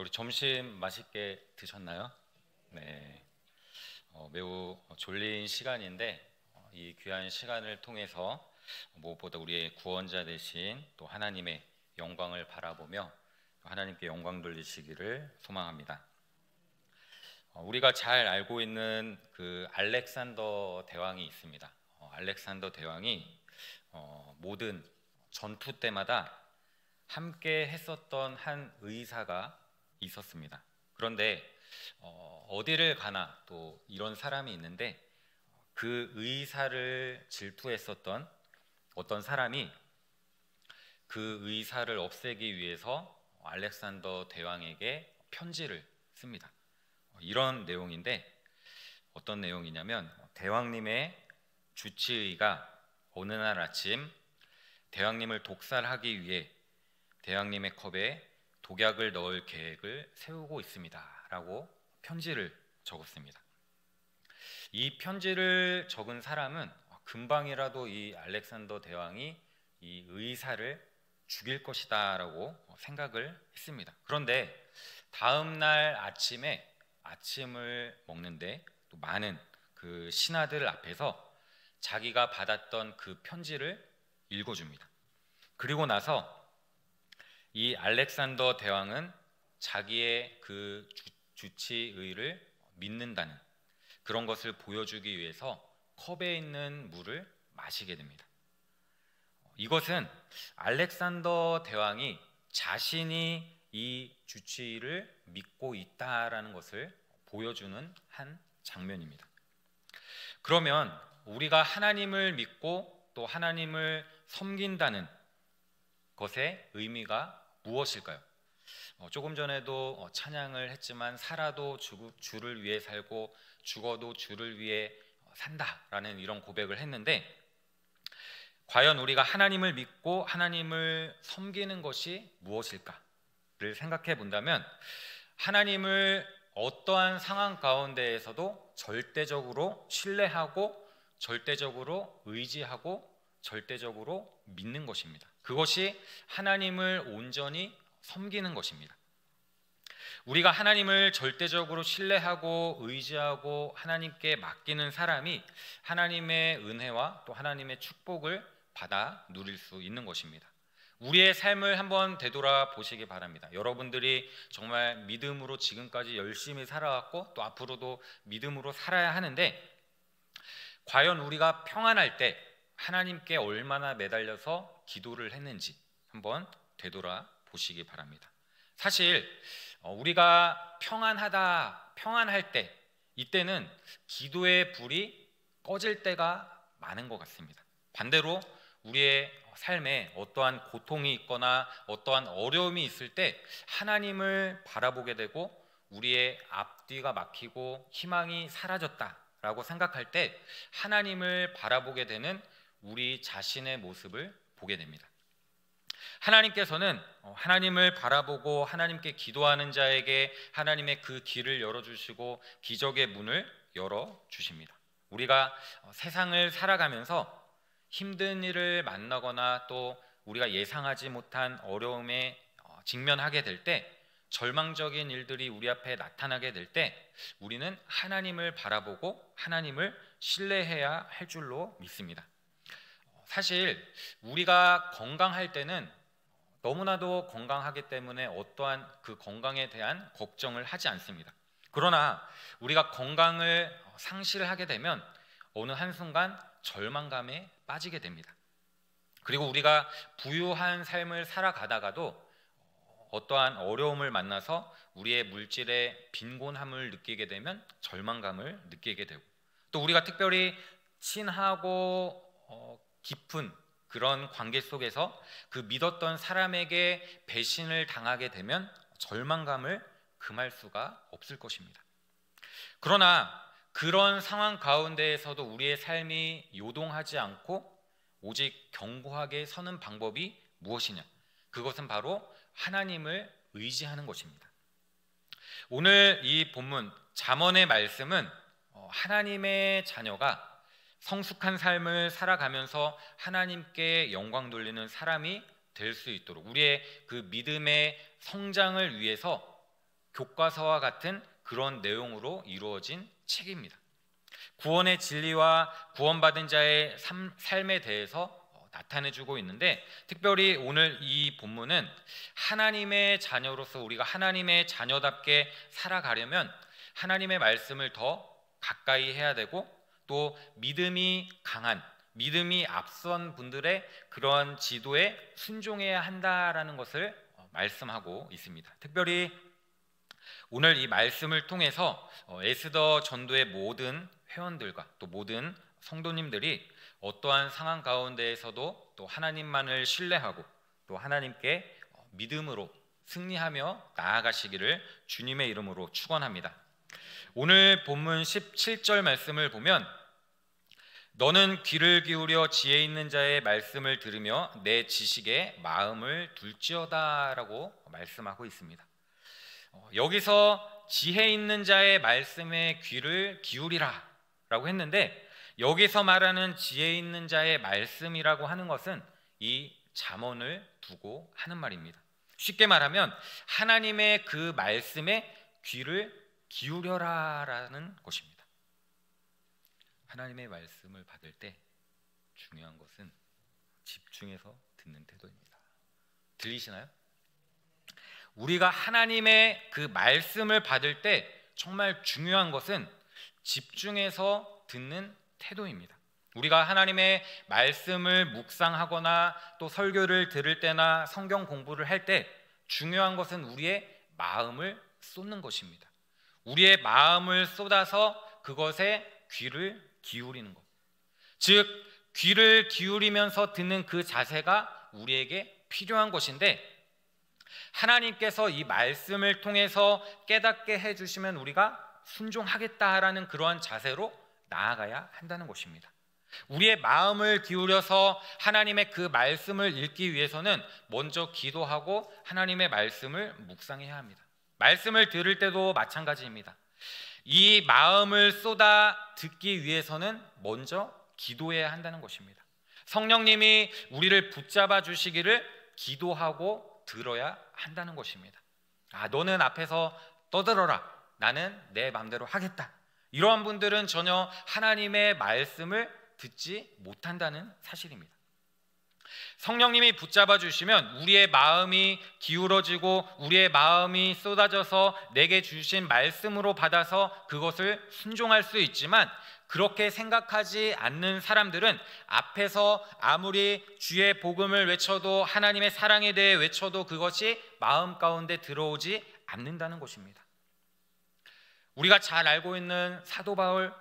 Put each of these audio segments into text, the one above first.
우리 점심 맛있게 드셨나요? 네. 매우 졸린 시간인데 이 귀한 시간을 통해서 무엇보다 우리의 구원자 되신 또 하나님의 영광을 바라보며 하나님께 영광 돌리시기를 소망합니다. 우리가 잘 알고 있는 그 알렉산더 대왕이 있습니다. 알렉산더 대왕이 모든 전투 때마다 함께 했었던 한 의사가 있었습니다. 그런데 어디를 가나 또 이런 사람이 있는데 그 의사를 질투했었던 어떤 사람이 그 의사를 없애기 위해서 알렉산더 대왕에게 편지를 씁니다. 이런 내용인데 어떤 내용이냐면 대왕님의 주치의가 어느 날 아침 대왕님을 독살하기 위해 대왕님의 컵에 독약을 넣을 계획을 세우고 있습니다 라고 편지를 적었습니다. 이 편지를 적은 사람은 금방이라도 이 알렉산더 대왕이 이 의사를 죽일 것이다 라고 생각을 했습니다. 그런데 다음 날 아침에 아침을 먹는데 또 많은 그 신하들 앞에서 자기가 받았던 그 편지를 읽어줍니다. 그리고 나서 이 알렉산더 대왕은 자기의 그 주치의를 믿는다는 그런 것을 보여주기 위해서 컵에 있는 물을 마시게 됩니다. 이것은 알렉산더 대왕이 자신이 이 주치의를 믿고 있다라는 것을 보여주는 한 장면입니다. 그러면 우리가 하나님을 믿고 또 하나님을 섬긴다는 것의 의미가 무엇일까요? 조금 전에도 찬양을 했지만 살아도 주를 위해 살고 죽어도 주를 위해 산다라는 이런 고백을 했는데 과연 우리가 하나님을 믿고 하나님을 섬기는 것이 무엇일까를 생각해 본다면 하나님을 어떠한 상황 가운데에서도 절대적으로 신뢰하고 절대적으로 의지하고 절대적으로 믿는 것입니다. 그것이 하나님을 온전히 섬기는 것입니다. 우리가 하나님을 절대적으로 신뢰하고 의지하고 하나님께 맡기는 사람이 하나님의 은혜와 또 하나님의 축복을 받아 누릴 수 있는 것입니다. 우리의 삶을 한번 되돌아 보시기 바랍니다. 여러분들이 정말 믿음으로 지금까지 열심히 살아왔고 또 앞으로도 믿음으로 살아야 하는데 과연 우리가 평안할 때 하나님께 얼마나 매달려서 기도를 했는지 한번 되돌아 보시기 바랍니다. 사실 우리가 평안할 때 이때는 기도의 불이 꺼질 때가 많은 것 같습니다. 반대로 우리의 삶에 어떠한 고통이 있거나 어떠한 어려움이 있을 때 하나님을 바라보게 되고 우리의 앞뒤가 막히고 희망이 사라졌다라고 생각할 때 하나님을 바라보게 되는 우리 자신의 모습을 보게 됩니다. 하나님께서는 하나님을 바라보고 하나님께 기도하는 자에게 하나님의 그 길을 열어주시고 기적의 문을 열어주십니다. 우리가 세상을 살아가면서 힘든 일을 만나거나 또 우리가 예상하지 못한 어려움에 직면하게 될 때 절망적인 일들이 우리 앞에 나타나게 될 때 우리는 하나님을 바라보고 하나님을 신뢰해야 할 줄로 믿습니다. 사실 우리가 건강할 때는 너무나도 건강하기 때문에 어떠한 그 건강에 대한 걱정을 하지 않습니다. 그러나 우리가 건강을 상실하게 되면 어느 한순간 절망감에 빠지게 됩니다. 그리고 우리가 부유한 삶을 살아가다가도 어떠한 어려움을 만나서 우리의 물질의 빈곤함을 느끼게 되면 절망감을 느끼게 되고 또 우리가 특별히 친하고 깊은 그런 관계 속에서 그 믿었던 사람에게 배신을 당하게 되면 절망감을 금할 수가 없을 것입니다. 그러나 그런 상황 가운데에서도 우리의 삶이 요동하지 않고 오직 견고하게 서는 방법이 무엇이냐? 그것은 바로 하나님을 의지하는 것입니다. 오늘 이 본문 잠언의 말씀은 하나님의 자녀가 성숙한 삶을 살아가면서 하나님께 영광 돌리는 사람이 될 수 있도록 우리의 그 믿음의 성장을 위해서 교과서와 같은 그런 내용으로 이루어진 책입니다. 구원의 진리와 구원받은 자의 삶에 대해서 나타내주고 있는데, 특별히 오늘 이 본문은 하나님의 자녀로서 우리가 하나님의 자녀답게 살아가려면 하나님의 말씀을 더 가까이 해야 되고, 또 믿음이 강한, 믿음이 앞선 분들의 그런 지도에 순종해야 한다라는 것을 말씀하고 있습니다. 특별히 오늘 이 말씀을 통해서 에스더 전도의 모든 회원들과 또 모든 성도님들이 어떠한 상황 가운데에서도 또 하나님만을 신뢰하고 또 하나님께 믿음으로 승리하며 나아가시기를 주님의 이름으로 축원합니다. 오늘 본문 17절 말씀을 보면, 너는 귀를 기울여 지혜 있는 자의 말씀을 들으며 내 지식에 마음을 둘지어다 라고 말씀하고 있습니다. 여기서 지혜 있는 자의 말씀에 귀를 기울이라 라고 했는데, 여기서 말하는 지혜 있는 자의 말씀이라고 하는 것은 이 잠언을 두고 하는 말입니다. 쉽게 말하면 하나님의 그 말씀에 귀를 기울여라 라는 것입니다. 하나님의 말씀을 받을 때 중요한 것은 집중해서 듣는 태도입니다. 들리시나요? 우리가 하나님의 그 말씀을 받을 때 정말 중요한 것은 집중해서 듣는 태도입니다. 우리가 하나님의 말씀을 묵상하거나 또 설교를 들을 때나 성경 공부를 할 때 중요한 것은 우리의 마음을 쏟는 것입니다. 우리의 마음을 쏟아서 그것에 귀를 기울이는 것, 즉 귀를 기울이면서 듣는 그 자세가 우리에게 필요한 것인데, 하나님께서 이 말씀을 통해서 깨닫게 해주시면 우리가 순종하겠다라는 그러한 자세로 나아가야 한다는 것입니다. 우리의 마음을 기울여서 하나님의 그 말씀을 읽기 위해서는 먼저 기도하고 하나님의 말씀을 묵상해야 합니다. 말씀을 들을 때도 마찬가지입니다. 이 마음을 쏟아 듣기 위해서는 먼저 기도해야 한다는 것입니다. 성령님이 우리를 붙잡아 주시기를 기도하고 들어야 한다는 것입니다. 너는 앞에서 떠들어라, 나는 내 마음대로 하겠다, 이러한 분들은 전혀 하나님의 말씀을 듣지 못한다는 사실입니다. 성령님이 붙잡아 주시면 우리의 마음이 기울어지고 우리의 마음이 쏟아져서 내게 주신 말씀으로 받아서 그것을 순종할 수 있지만, 그렇게 생각하지 않는 사람들은 앞에서 아무리 주의 복음을 외쳐도, 하나님의 사랑에 대해 외쳐도 그것이 마음 가운데 들어오지 않는다는 것입니다. 우리가 잘 알고 있는 사도 바울,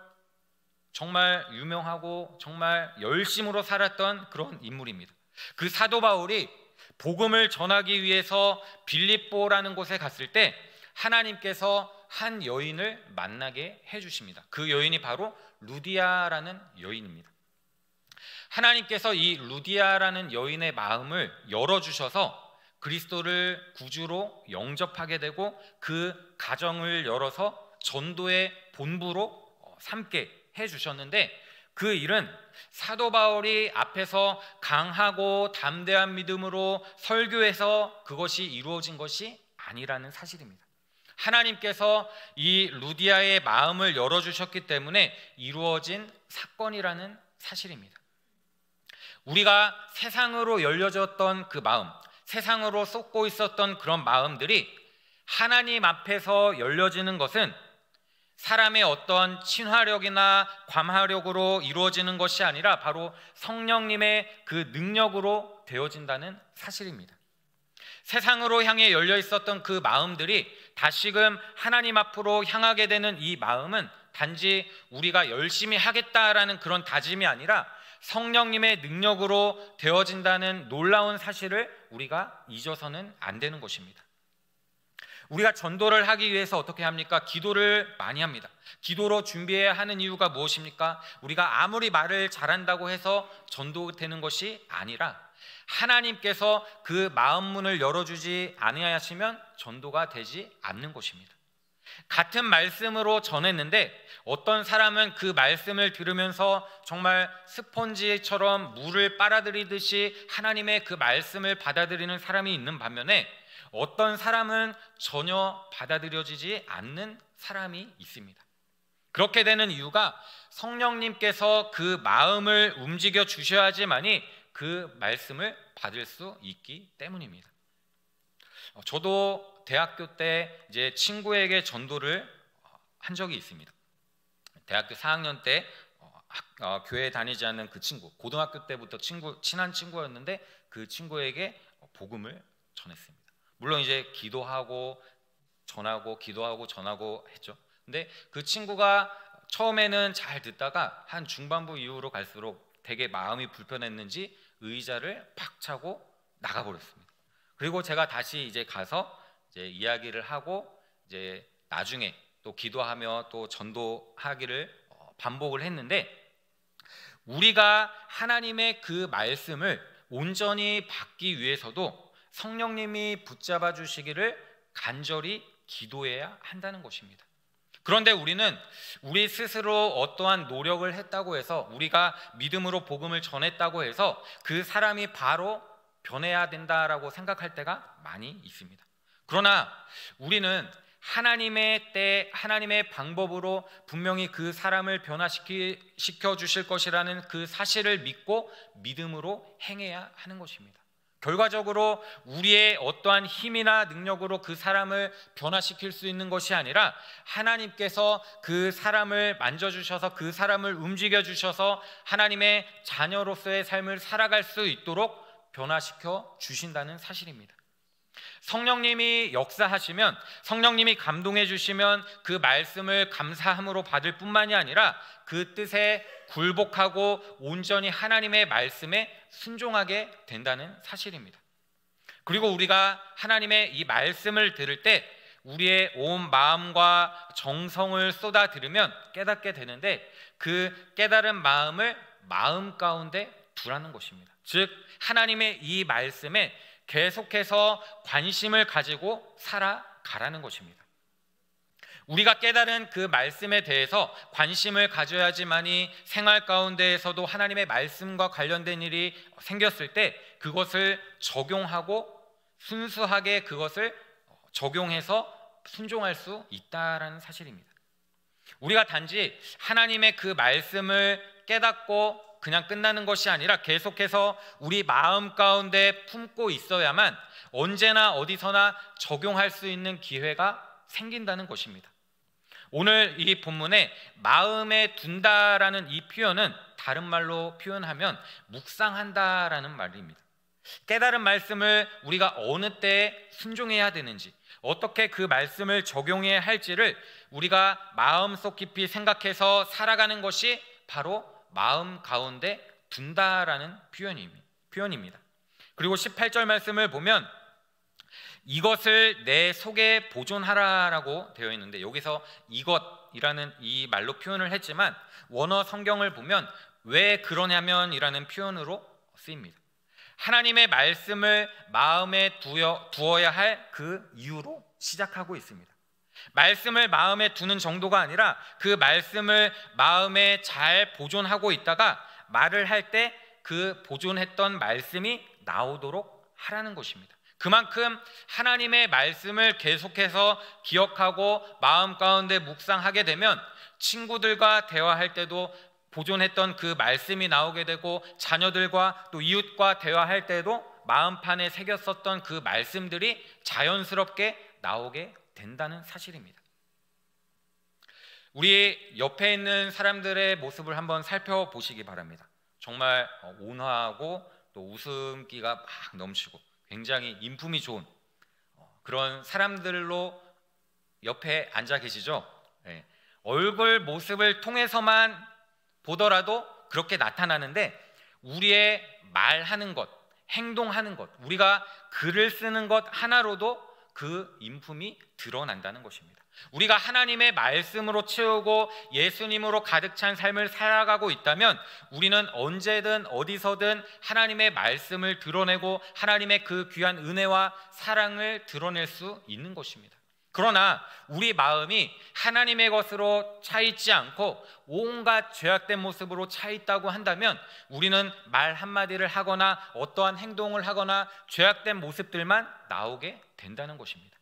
정말 유명하고 정말 열심으로 살았던 그런 인물입니다. 그 사도 바울이 복음을 전하기 위해서 빌립보라는 곳에 갔을 때 하나님께서 한 여인을 만나게 해주십니다. 그 여인이 바로 루디아라는 여인입니다. 하나님께서 이 루디아라는 여인의 마음을 열어주셔서 그리스도를 구주로 영접하게 되고, 그 가정을 열어서 전도의 본부로 삼게 해주셨는데, 그 일은 사도 바울이 앞에서 강하고 담대한 믿음으로 설교해서 그것이 이루어진 것이 아니라는 사실입니다. 하나님께서 이 루디아의 마음을 열어주셨기 때문에 이루어진 사건이라는 사실입니다. 우리가 세상으로 열려졌던 그 마음, 세상으로 쏟고 있었던 그런 마음들이 하나님 앞에서 열려지는 것은 사람의 어떤 친화력이나 관화력으로 이루어지는 것이 아니라 바로 성령님의 그 능력으로 되어진다는 사실입니다. 세상으로 향해 열려 있었던 그 마음들이 다시금 하나님 앞으로 향하게 되는 이 마음은 단지 우리가 열심히 하겠다라는 그런 다짐이 아니라 성령님의 능력으로 되어진다는 놀라운 사실을 우리가 잊어서는 안 되는 것입니다. 우리가 전도를 하기 위해서 어떻게 합니까? 기도를 많이 합니다. 기도로 준비해야 하는 이유가 무엇입니까? 우리가 아무리 말을 잘한다고 해서 전도되는 것이 아니라 하나님께서 그 마음 문을 열어주지 아니하시면 전도가 되지 않는 것입니다. 같은 말씀으로 전했는데 어떤 사람은 그 말씀을 들으면서 정말 스펀지처럼 물을 빨아들이듯이 하나님의 그 말씀을 받아들이는 사람이 있는 반면에, 어떤 사람은 전혀 받아들여지지 않는 사람이 있습니다. 그렇게 되는 이유가 성령님께서 그 마음을 움직여 주셔야지만이 그 말씀을 받을 수 있기 때문입니다. 저도 대학교 때 이제 친구에게 전도를 한 적이 있습니다. 대학교 4학년 때 교회 다니지 않는 그 친구, 고등학교 때부터 친한 친구였는데 그 친구에게 복음을 전했습니다. 물론 이제 기도하고 전하고 했죠. 근데 그 친구가 처음에는 잘 듣다가 한 중반부 이후로 갈수록 되게 마음이 불편했는지 의자를 팍 차고 나가버렸습니다. 그리고 제가 다시 이제 가서 이제 이야기를 하고 이제 나중에 또 기도하며 또 전도하기를 반복을 했는데, 우리가 하나님의 그 말씀을 온전히 받기 위해서도 성령님이 붙잡아 주시기를 간절히 기도해야 한다는 것입니다. 그런데 우리는 우리 스스로 어떠한 노력을 했다고 해서, 우리가 믿음으로 복음을 전했다고 해서 그 사람이 바로 변해야 된다라고 생각할 때가 많이 있습니다. 그러나 우리는 하나님의 때, 하나님의 방법으로 분명히 그 사람을 변화시켜 주실 것이라는 그 사실을 믿고 믿음으로 행해야 하는 것입니다. 결과적으로 우리의 어떠한 힘이나 능력으로 그 사람을 변화시킬 수 있는 것이 아니라 하나님께서 그 사람을 만져주셔서 그 사람을 움직여 주셔서 하나님의 자녀로서의 삶을 살아갈 수 있도록 변화시켜 주신다는 사실입니다. 성령님이 역사하시면, 성령님이 감동해 주시면 그 말씀을 감사함으로 받을 뿐만이 아니라 그 뜻에 굴복하고 온전히 하나님의 말씀에 순종하게 된다는 사실입니다. 그리고 우리가 하나님의 이 말씀을 들을 때 우리의 온 마음과 정성을 쏟아 들으면 깨닫게 되는데, 그 깨달은 마음을 마음 가운데 두라는 것입니다. 즉 하나님의 이 말씀에 계속해서 관심을 가지고 살아가라는 것입니다. 우리가 깨달은 그 말씀에 대해서 관심을 가져야지만이 생활 가운데에서도 하나님의 말씀과 관련된 일이 생겼을 때 그것을 적용하고 순수하게 그것을 적용해서 순종할 수 있다라는 사실입니다. 우리가 단지 하나님의 그 말씀을 깨닫고 그냥 끝나는 것이 아니라 계속해서 우리 마음 가운데 품고 있어야만 언제나 어디서나 적용할 수 있는 기회가 생긴다는 것입니다. 오늘 이 본문에 마음에 둔다라는 이 표현은 다른 말로 표현하면 묵상한다라는 말입니다. 깨달은 말씀을 우리가 어느 때에 순종해야 되는지, 어떻게 그 말씀을 적용해야 할지를 우리가 마음속 깊이 생각해서 살아가는 것이 바로 마음 가운데 둔다라는 표현입니다. 그리고 18절 말씀을 보면 이것을 내 속에 보존하라라고 되어 있는데, 여기서 이것이라는 이 말로 표현을 했지만 원어 성경을 보면 왜 그러냐면 이라는 표현으로 쓰입니다. 하나님의 말씀을 마음에 두어야 할 그 이유로 시작하고 있습니다. 말씀을 마음에 두는 정도가 아니라 그 말씀을 마음에 잘 보존하고 있다가 말을 할 때 그 보존했던 말씀이 나오도록 하라는 것입니다. 그만큼 하나님의 말씀을 계속해서 기억하고 마음 가운데 묵상하게 되면 친구들과 대화할 때도 보존했던 그 말씀이 나오게 되고, 자녀들과 또 이웃과 대화할 때도 마음판에 새겼었던 그 말씀들이 자연스럽게 나오게 된다는 사실입니다. 우리 옆에 있는 사람들의 모습을 한번 살펴보시기 바랍니다. 정말 온화하고 또 웃음기가 막 넘치고 굉장히 인품이 좋은 그런 사람들로 옆에 앉아 계시죠? 네. 얼굴 모습을 통해서만 보더라도 그렇게 나타나는데, 우리의 말하는 것, 행동하는 것, 우리가 글을 쓰는 것 하나로도 그 인품이 드러난다는 것입니다. 우리가 하나님의 말씀으로 채우고 예수님으로 가득 찬 삶을 살아가고 있다면 우리는 언제든 어디서든 하나님의 말씀을 드러내고 하나님의 그 귀한 은혜와 사랑을 드러낼 수 있는 것입니다. 그러나 우리 마음이 하나님의 것으로 차 있지 않고 온갖 죄악된 모습으로 차 있다고 한다면 우리는 말 한마디를 하거나 어떠한 행동을 하거나 죄악된 모습들만 나오게 된다는 것입니다.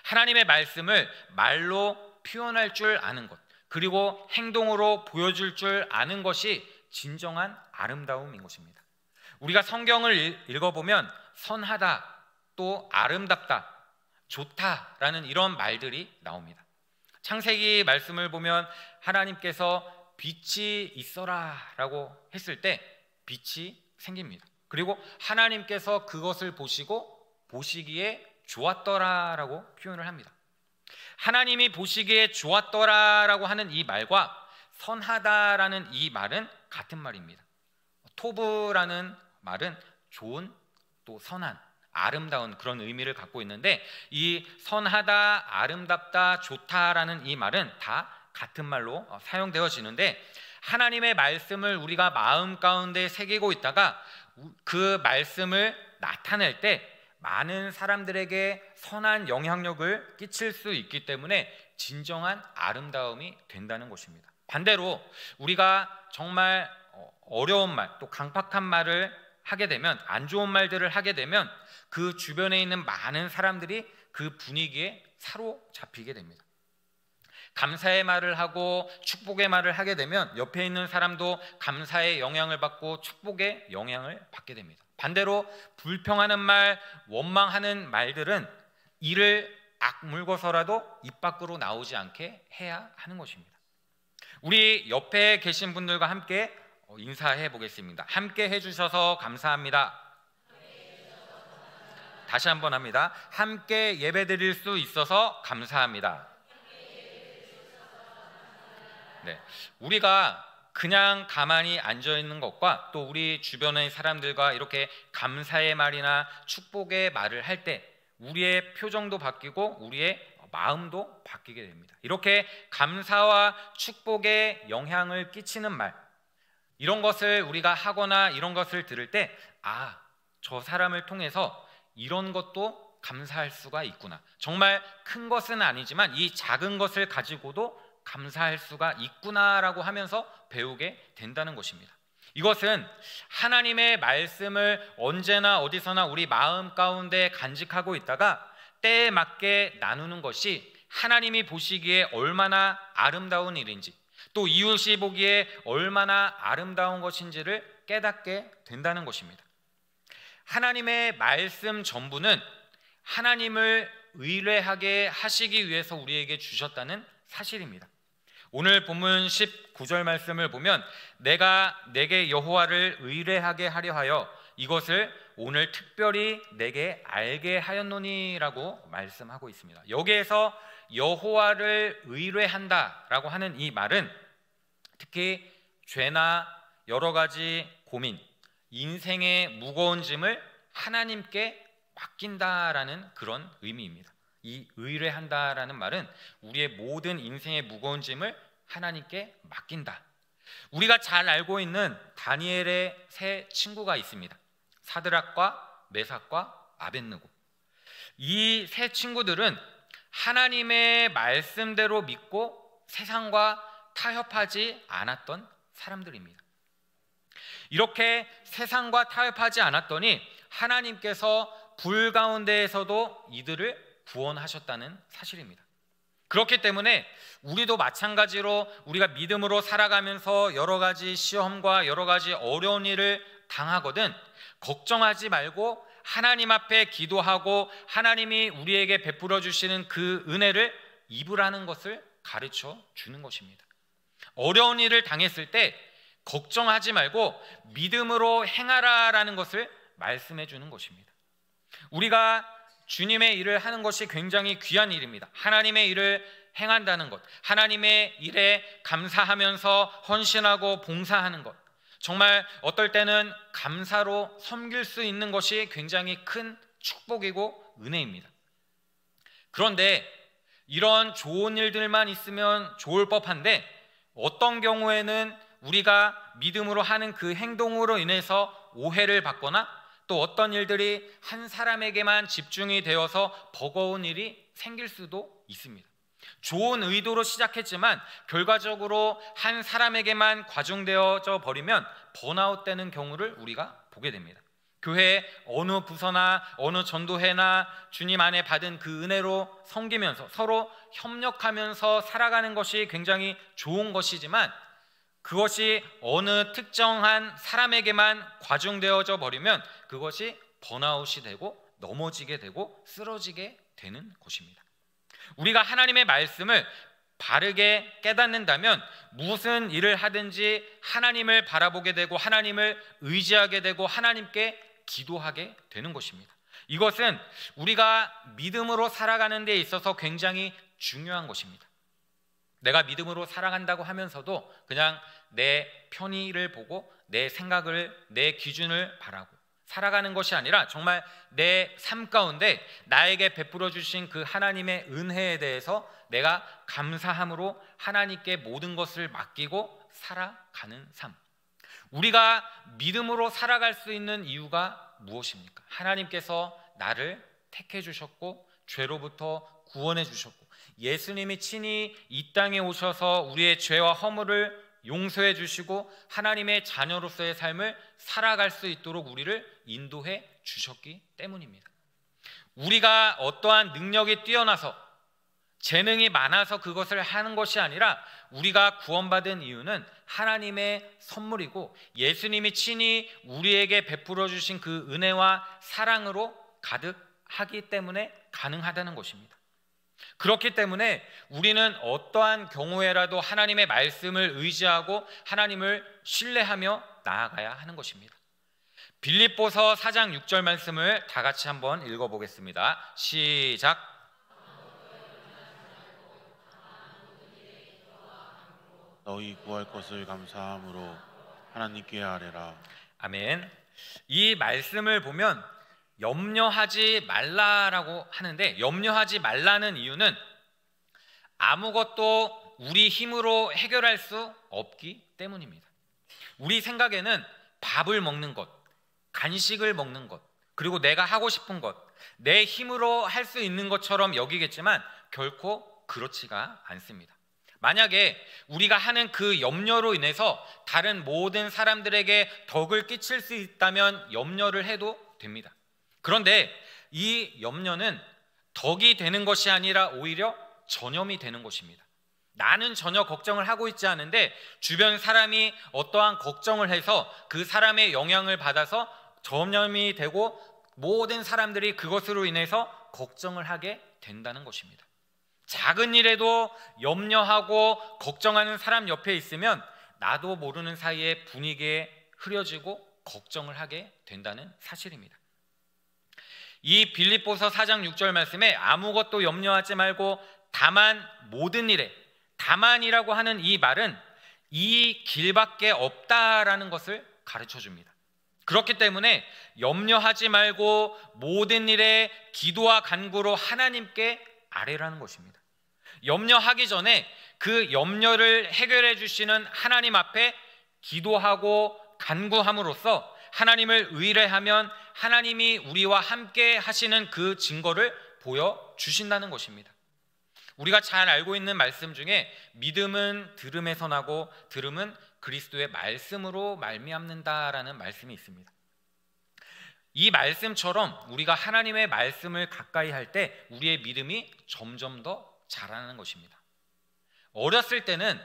하나님의 말씀을 말로 표현할 줄 아는 것, 그리고 행동으로 보여줄 줄 아는 것이 진정한 아름다움인 것입니다. 우리가 성경을 읽어보면 선하다, 또 아름답다, 좋다라는 이런 말들이 나옵니다. 창세기 말씀을 보면 하나님께서 빛이 있어라 라고 했을 때 빛이 생깁니다. 그리고 하나님께서 그것을 보시기에 좋았더라 라고 표현을 합니다. 하나님이 보시기에 좋았더라 라고 하는 이 말과 선하다라는 이 말은 같은 말입니다. 토브라는 말은 좋은, 또 선한, 아름다운 그런 의미를 갖고 있는데, 이 선하다, 아름답다, 좋다라는 이 말은 다 같은 말로 사용되어지는데, 하나님의 말씀을 우리가 마음 가운데 새기고 있다가 그 말씀을 나타낼 때 많은 사람들에게 선한 영향력을 끼칠 수 있기 때문에 진정한 아름다움이 된다는 것입니다. 반대로 우리가 정말 어려운 말, 또 강팍한 말을 하게 되면, 안 좋은 말들을 하게 되면 그 주변에 있는 많은 사람들이 그 분위기에 사로잡히게 됩니다. 감사의 말을 하고 축복의 말을 하게 되면 옆에 있는 사람도 감사의 영향을 받고 축복의 영향을 받게 됩니다. 반대로 불평하는 말, 원망하는 말들은 이를 악물고서라도 입 밖으로 나오지 않게 해야 하는 것입니다. 우리 옆에 계신 분들과 함께 인사해 보겠습니다. 함께 해주셔서 감사합니다. 다시 한번 합니다. 함께 예배드릴 수 있어서 감사합니다. 네, 우리가 그냥 가만히 앉아 있는 것과 또 우리 주변의 사람들과 이렇게 감사의 말이나 축복의 말을 할 때 우리의 표정도 바뀌고 우리의 마음도 바뀌게 됩니다. 이렇게 감사와 축복에 영향을 끼치는 말, 이런 것을 우리가 하거나 이런 것을 들을 때, 저 사람을 통해서 이런 것도 감사할 수가 있구나, 정말 큰 것은 아니지만 이 작은 것을 가지고도 감사할 수가 있구나라고 하면서 배우게 된다는 것입니다. 이것은 하나님의 말씀을 언제나 어디서나 우리 마음 가운데 간직하고 있다가 때에 맞게 나누는 것이 하나님이 보시기에 얼마나 아름다운 일인지, 또 이웃이 보기에 얼마나 아름다운 것인지를 깨닫게 된다는 것입니다. 하나님의 말씀 전부는 하나님을 의뢰하게 하시기 위해서 우리에게 주셨다는 사실입니다. 오늘 본문 19절 말씀을 보면 내가 내게 여호와를 의뢰하게 하려 하여 이것을 오늘 특별히 내게 알게 하였노니라고 말씀하고 있습니다. 여기에서 여호와를 의뢰한다라고 하는 이 말은 특히 죄나 여러 가지 고민, 인생의 무거운 짐을 하나님께 맡긴다라는 그런 의미입니다. 이 의뢰한다라는 말은 우리의 모든 인생의 무거운 짐을 하나님께 맡긴다. 우리가 잘 알고 있는 다니엘의 세 친구가 있습니다. 사드락과 메삭과 아벳느고. 이 세 친구들은 하나님의 말씀대로 믿고 세상과 타협하지 않았던 사람들입니다. 이렇게 세상과 타협하지 않았더니 하나님께서 불 가운데에서도 이들을 구원하셨다는 사실입니다. 그렇기 때문에 우리도 마찬가지로 우리가 믿음으로 살아가면서 여러 가지 시험과 여러 가지 어려운 일을 당하거든 걱정하지 말고 하나님 앞에 기도하고 하나님이 우리에게 베풀어 주시는 그 은혜를 입으라는 것을 가르쳐 주는 것입니다. 어려운 일을 당했을 때 걱정하지 말고 믿음으로 행하라라는 것을 말씀해 주는 것입니다. 우리가 주님의 일을 하는 것이 굉장히 귀한 일입니다. 하나님의 일을 행한다는 것, 하나님의 일에 감사하면서 헌신하고 봉사하는 것, 정말 어떨 때는 감사로 섬길 수 있는 것이 굉장히 큰 축복이고 은혜입니다. 그런데 이런 좋은 일들만 있으면 좋을 법한데 어떤 경우에는 우리가 믿음으로 하는 그 행동으로 인해서 오해를 받거나 또 어떤 일들이 한 사람에게만 집중이 되어서 버거운 일이 생길 수도 있습니다. 좋은 의도로 시작했지만 결과적으로 한 사람에게만 과중되어져 버리면 번아웃 되는 경우를 우리가 보게 됩니다. 교회 어느 부서나 어느 전도회나 주님 안에 받은 그 은혜로 섬기면서 서로 협력하면서 살아가는 것이 굉장히 좋은 것이지만 그것이 어느 특정한 사람에게만 과중되어져 버리면 그것이 번아웃이 되고 넘어지게 되고 쓰러지게 되는 것입니다. 우리가 하나님의 말씀을 바르게 깨닫는다면 무슨 일을 하든지 하나님을 바라보게 되고 하나님을 의지하게 되고 하나님께 기도하게 되는 것입니다. 이것은 우리가 믿음으로 살아가는 데 있어서 굉장히 중요한 것입니다. 내가 믿음으로 살아간다고 하면서도 그냥 내 편의를 보고 내 생각을, 내 기준을 바라고 살아가는 것이 아니라 정말 내 삶 가운데 나에게 베풀어 주신 그 하나님의 은혜에 대해서 내가 감사함으로 하나님께 모든 것을 맡기고 살아가는 삶. 우리가 믿음으로 살아갈 수 있는 이유가 무엇입니까? 하나님께서 나를 택해 주셨고 죄로부터 구원해 주셨고 예수님이 친히 이 땅에 오셔서 우리의 죄와 허물을 용서해 주시고 하나님의 자녀로서의 삶을 살아갈 수 있도록 우리를 인도해 주셨기 때문입니다. 우리가 어떠한 능력이 뛰어나서 재능이 많아서 그것을 하는 것이 아니라 우리가 구원받은 이유는 하나님의 선물이고 예수님이 친히 우리에게 베풀어 주신 그 은혜와 사랑으로 가득하기 때문에 가능하다는 것입니다. 그렇기 때문에 우리는 어떠한 경우에라도 하나님의 말씀을 의지하고 하나님을 신뢰하며 나아가야 하는 것입니다. 빌립보서 4장 6절 말씀을 다 같이 한번 읽어보겠습니다. 시작. 너희 구할 것을 감사함으로 하나님께 아뢰라. 아멘. 이 말씀을 보면 염려하지 말라라고 하는데 염려하지 말라는 이유는 아무것도 우리 힘으로 해결할 수 없기 때문입니다. 우리 생각에는 밥을 먹는 것, 간식을 먹는 것, 그리고 내가 하고 싶은 것, 내 힘으로 할 수 있는 것처럼 여기겠지만 결코 그렇지가 않습니다. 만약에 우리가 하는 그 염려로 인해서 다른 모든 사람들에게 덕을 끼칠 수 있다면 염려를 해도 됩니다. 그런데 이 염려는 덕이 되는 것이 아니라 오히려 전염이 되는 것입니다. 나는 전혀 걱정을 하고 있지 않은데 주변 사람이 어떠한 걱정을 해서 그 사람의 영향을 받아서 전염이 되고 모든 사람들이 그것으로 인해서 걱정을 하게 된다는 것입니다. 작은 일에도 염려하고 걱정하는 사람 옆에 있으면 나도 모르는 사이에 분위기에 흐려지고 걱정을 하게 된다는 사실입니다. 이 빌립보서 4장 6절 말씀에 아무것도 염려하지 말고 다만 모든 일에, 다만이라고 하는 이 말은 이 길밖에 없다라는 것을 가르쳐 줍니다. 그렇기 때문에 염려하지 말고 모든 일에 기도와 간구로 하나님께 아뢰라는 것입니다. 염려하기 전에 그 염려를 해결해 주시는 하나님 앞에 기도하고 간구함으로써 하나님을 의뢰하면 하나님이 우리와 함께 하시는 그 증거를 보여주신다는 것입니다. 우리가 잘 알고 있는 말씀 중에 믿음은 들음에서 나고 들음은 그리스도의 말씀으로 말미암는다라는 말씀이 있습니다. 이 말씀처럼 우리가 하나님의 말씀을 가까이 할 때 우리의 믿음이 점점 더 자라는 것입니다. 어렸을 때는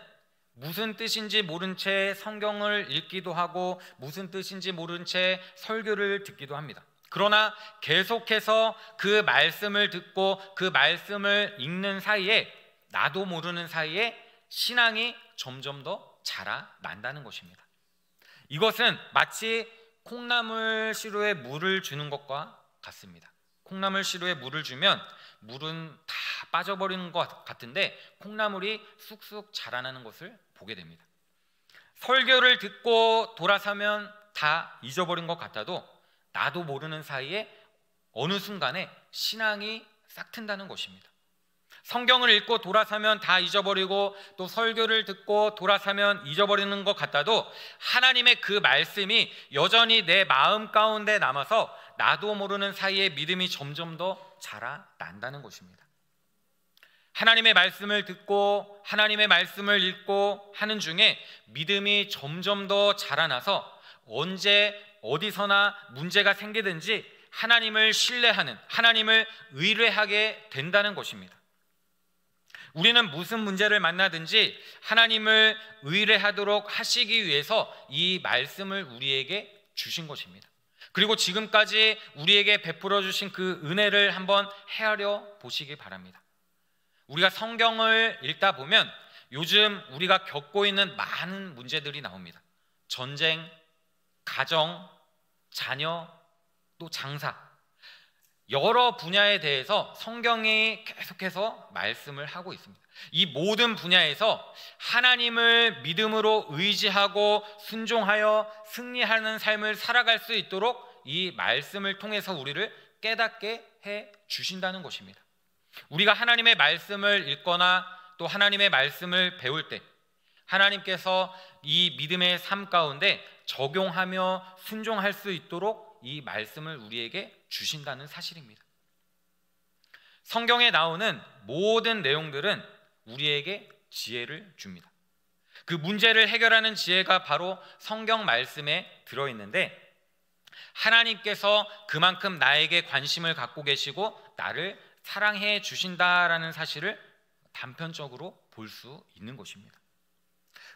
무슨 뜻인지 모른 채 성경을 읽기도 하고 무슨 뜻인지 모른 채 설교를 듣기도 합니다. 그러나 계속해서 그 말씀을 듣고 그 말씀을 읽는 사이에 나도 모르는 사이에 신앙이 점점 더 자라난다는 것입니다. 이것은 마치 콩나물 시루에 물을 주는 것과 같습니다. 콩나물 시루에 물을 주면 물은 다 빠져버리는 것 같은데 콩나물이 쑥쑥 자라나는 것을 보게 됩니다. 설교를 듣고 돌아서면 다 잊어버린 것 같아도 나도 모르는 사이에 어느 순간에 신앙이 싹 튼다는 것입니다. 성경을 읽고 돌아서면 다 잊어버리고 또 설교를 듣고 돌아서면 잊어버리는 것 같아도 하나님의 그 말씀이 여전히 내 마음 가운데 남아서 나도 모르는 사이에 믿음이 점점 더 자라난다는 것입니다. 하나님의 말씀을 듣고 하나님의 말씀을 읽고 하는 중에 믿음이 점점 더 자라나서 언제 어디서나 문제가 생기든지 하나님을 신뢰하는, 하나님을 의뢰하게 된다는 것입니다. 우리는 무슨 문제를 만나든지 하나님을 의뢰하도록 하시기 위해서 이 말씀을 우리에게 주신 것입니다. 그리고 지금까지 우리에게 베풀어 주신 그 은혜를 한번 헤아려 보시기 바랍니다. 우리가 성경을 읽다 보면 요즘 우리가 겪고 있는 많은 문제들이 나옵니다. 전쟁, 가정, 자녀, 또 장사, 여러 분야에 대해서 성경이 계속해서 말씀을 하고 있습니다. 이 모든 분야에서 하나님을 믿음으로 의지하고 순종하여 승리하는 삶을 살아갈 수 있도록 이 말씀을 통해서 우리를 깨닫게 해 주신다는 것입니다. 우리가 하나님의 말씀을 읽거나 또 하나님의 말씀을 배울 때 하나님께서 이 믿음의 삶 가운데 적용하며 순종할 수 있도록 이 말씀을 우리에게 주신다는 사실입니다. 성경에 나오는 모든 내용들은 우리에게 지혜를 줍니다. 그 문제를 해결하는 지혜가 바로 성경 말씀에 들어있는데 하나님께서 그만큼 나에게 관심을 갖고 계시고 나를 사랑해 주신다라는 사실을 단편적으로 볼 수 있는 것입니다.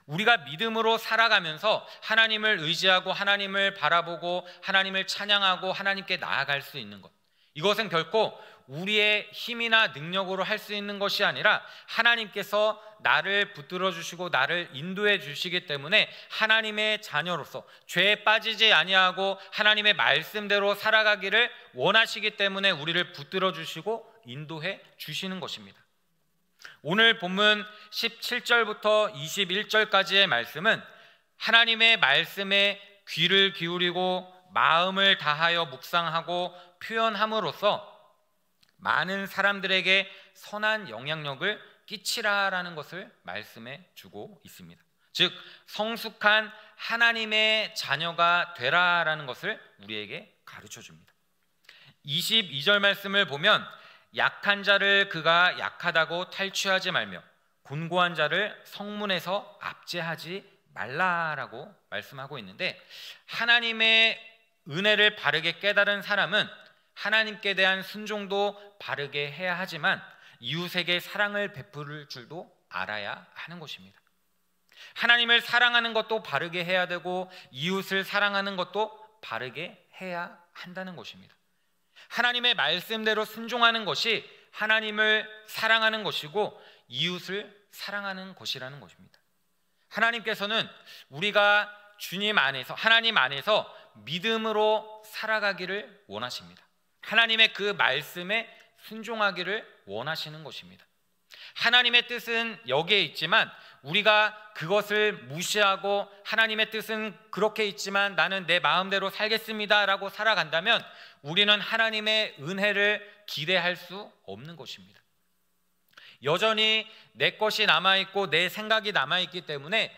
우리가 믿음으로 살아가면서 하나님을 의지하고 하나님을 바라보고 하나님을 찬양하고 하나님께 나아갈 수 있는 것, 이것은 결코 우리의 힘이나 능력으로 할 수 있는 것이 아니라 하나님께서 나를 붙들어 주시고 나를 인도해 주시기 때문에 하나님의 자녀로서 죄에 빠지지 아니하고 하나님의 말씀대로 살아가기를 원하시기 때문에 우리를 붙들어 주시고 인도해 주시는 것입니다. 오늘 본문 17절부터 21절까지의 말씀은 하나님의 말씀에 귀를 기울이고 마음을 다하여 묵상하고 표현함으로써 많은 사람들에게 선한 영향력을 끼치라라는 것을 말씀해 주고 있습니다. 즉 성숙한 하나님의 자녀가 되라라는 것을 우리에게 가르쳐 줍니다. 22절 말씀을 보면 약한 자를 그가 약하다고 탈취하지 말며 곤고한 자를 성문에서 압제하지 말라라고 말씀하고 있는데, 하나님의 은혜를 바르게 깨달은 사람은 하나님께 대한 순종도 바르게 해야 하지만 이웃에게 사랑을 베풀 줄도 알아야 하는 것입니다. 하나님을 사랑하는 것도 바르게 해야 되고 이웃을 사랑하는 것도 바르게 해야 한다는 것입니다. 하나님의 말씀대로 순종하는 것이 하나님을 사랑하는 것이고 이웃을 사랑하는 것이라는 것입니다. 하나님께서는 우리가 주님 안에서, 하나님 안에서 믿음으로 살아가기를 원하십니다. 하나님의 그 말씀에 순종하기를 원하시는 것입니다. 하나님의 뜻은 여기에 있지만 우리가 그것을 무시하고 하나님의 뜻은 그렇게 있지만 나는 내 마음대로 살겠습니다 라고 살아간다면 우리는 하나님의 은혜를 기대할 수 없는 것입니다. 여전히 내 것이 남아있고 내 생각이 남아있기 때문에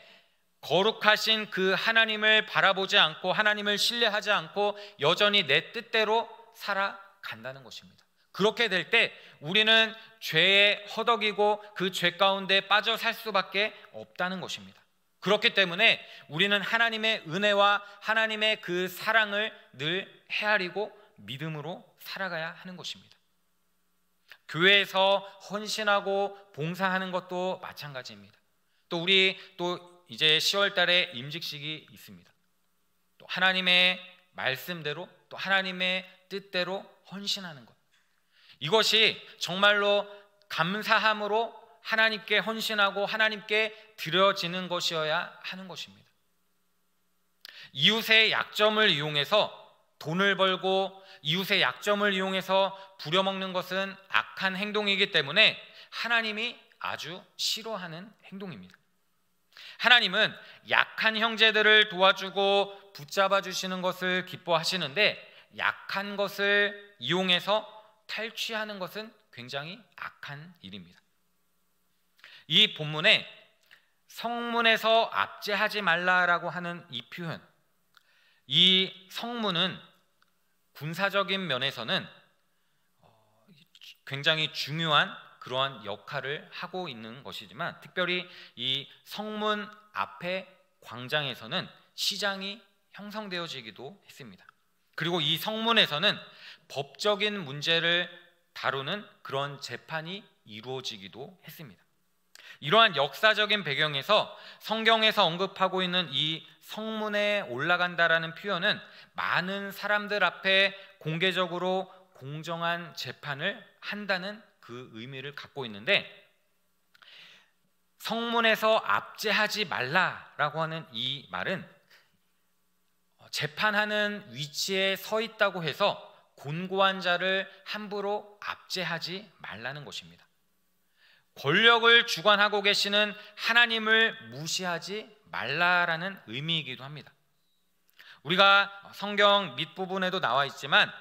거룩하신 그 하나님을 바라보지 않고 하나님을 신뢰하지 않고 여전히 내 뜻대로 살아간다는 것입니다. 그렇게 될 때 우리는 죄에 허덕이고 그 죄 가운데 빠져 살 수밖에 없다는 것입니다. 그렇기 때문에 우리는 하나님의 은혜와 하나님의 그 사랑을 늘 헤아리고 믿음으로 살아가야 하는 것입니다. 교회에서 헌신하고 봉사하는 것도 마찬가지입니다. 또 우리 또 이제 10월 달에 임직식이 있습니다. 또 하나님의 말씀대로 또 하나님의 뜻대로 헌신하는 것, 이것이 정말로 감사함으로 하나님께 헌신하고 하나님께 드려지는 것이어야 하는 것입니다. 이웃의 약점을 이용해서 돈을 벌고 이웃의 약점을 이용해서 부려먹는 것은 악한 행동이기 때문에 하나님이 아주 싫어하는 행동입니다. 하나님은 약한 형제들을 도와주고 붙잡아 주시는 것을 기뻐하시는데 약한 것을 이용해서 탈취하는 것은 굉장히 악한 일입니다. 이 본문에 성문에서 압제하지 말라라고 하는 이 표현, 이 성문은 군사적인 면에서는 굉장히 중요한 그러한 역할을 하고 있는 것이지만, 특별히 이 성문 앞에 광장에서는 시장이 형성되어지기도 했습니다. 그리고 이 성문에서는 법적인 문제를 다루는 그런 재판이 이루어지기도 했습니다. 이러한 역사적인 배경에서 성경에서 언급하고 있는 이 성문에 올라간다라는 표현은 많은 사람들 앞에 공개적으로 공정한 재판을 한다는 그 의미를 갖고 있는데, 성문에서 압제하지 말라라고 하는 이 말은 재판하는 위치에 서 있다고 해서 곤고한 자를 함부로 압제하지 말라는 것입니다. 권력을 주관하고 계시는 하나님을 무시하지 말라라는 의미이기도 합니다. 우리가 성경 밑부분에도 나와 있지만,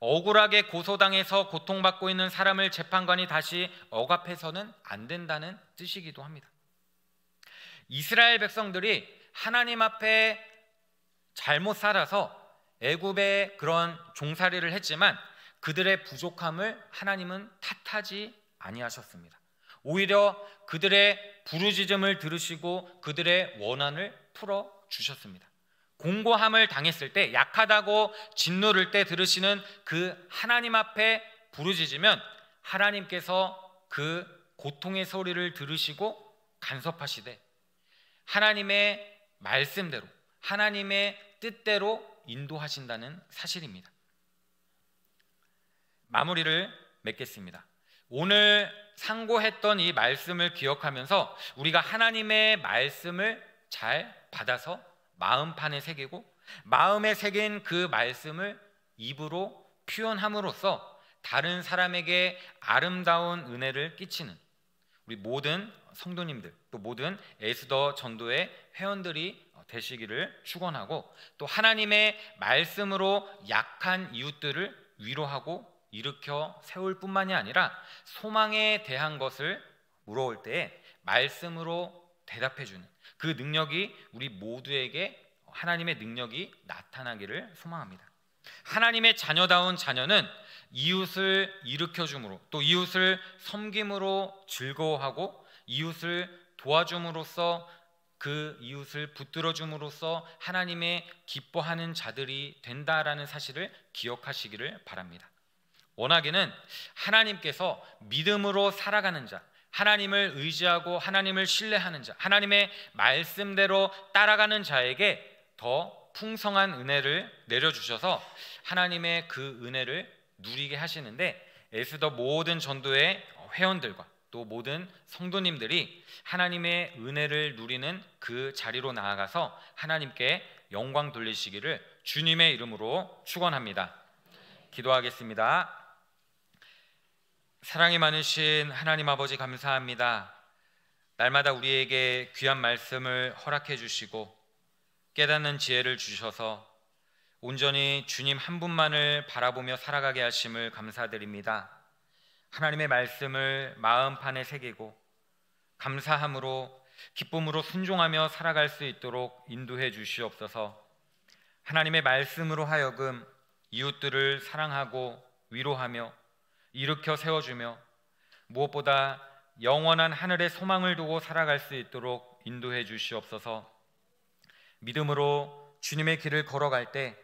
억울하게 고소당해서 고통받고 있는 사람을 재판관이 다시 억압해서는 안 된다는 뜻이기도 합니다. 이스라엘 백성들이 하나님 앞에 잘못 살아서 애굽의 그런 종살이를 했지만 그들의 부족함을 하나님은 탓하지 아니하셨습니다. 오히려 그들의 부르짖음을 들으시고 그들의 원한을 풀어 주셨습니다. 공고함을 당했을 때, 약하다고 짓누를 때 들으시는 그 하나님 앞에 부르짖으면 하나님께서 그 고통의 소리를 들으시고 간섭하시되 하나님의 말씀대로, 하나님의 뜻대로 인도하신다는 사실입니다. 마무리를 맺겠습니다. 오늘 상고했던 이 말씀을 기억하면서 우리가 하나님의 말씀을 잘 받아서 마음판에 새기고, 마음에 새긴 그 말씀을 입으로 표현함으로써 다른 사람에게 아름다운 은혜를 끼치는 우리 모든 성도님들, 또 모든 에스더 전도의 회원들이 되시기를 축원하고, 또 하나님의 말씀으로 약한 이웃들을 위로하고 일으켜 세울 뿐만이 아니라 소망에 대한 것을 물어올 때 말씀으로 대답해주는 그 능력이 우리 모두에게, 하나님의 능력이 나타나기를 소망합니다. 하나님의 자녀다운 자녀는 이웃을 일으켜줌으로, 또 이웃을 섬김으로 즐거워하고 이웃을 도와줌으로써, 그 이웃을 붙들어줌으로써 하나님의 기뻐하는 자들이 된다라는 사실을 기억하시기를 바랍니다. 원하기는 하나님께서 믿음으로 살아가는 자, 하나님을 의지하고 하나님을 신뢰하는 자, 하나님의 말씀대로 따라가는 자에게 더 풍성한 은혜를 내려주셔서 하나님의 그 은혜를 누리게 하시는데, 에스더 모든 전도의 회원들과 또 모든 성도님들이 하나님의 은혜를 누리는 그 자리로 나아가서 하나님께 영광 돌리시기를 주님의 이름으로 축원합니다. 기도하겠습니다. 사랑이 많으신 하나님 아버지, 감사합니다. 날마다 우리에게 귀한 말씀을 허락해 주시고 깨닫는 지혜를 주셔서 온전히 주님 한 분만을 바라보며 살아가게 하심을 감사드립니다. 하나님의 말씀을 마음판에 새기고 감사함으로, 기쁨으로 순종하며 살아갈 수 있도록 인도해 주시옵소서. 하나님의 말씀으로 하여금 이웃들을 사랑하고 위로하며 일으켜 세워주며 무엇보다 영원한 하늘의 소망을 두고 살아갈 수 있도록 인도해 주시옵소서. 믿음으로 주님의 길을 걸어갈 때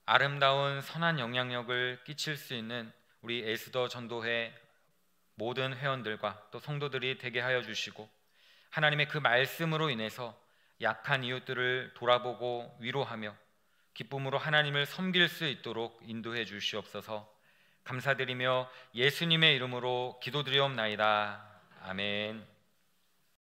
아름다운 선한 영향력을 끼칠 수 있는 우리 에스더 전도회 모든 회원들과 또 성도들이 되게 하여 주시고, 하나님의 그 말씀으로 인해서 약한 이웃들을 돌아보고 위로하며 기쁨으로 하나님을 섬길 수 있도록 인도해 주시옵소서. 감사드리며 예수님의 이름으로 기도드리옵나이다. 아멘.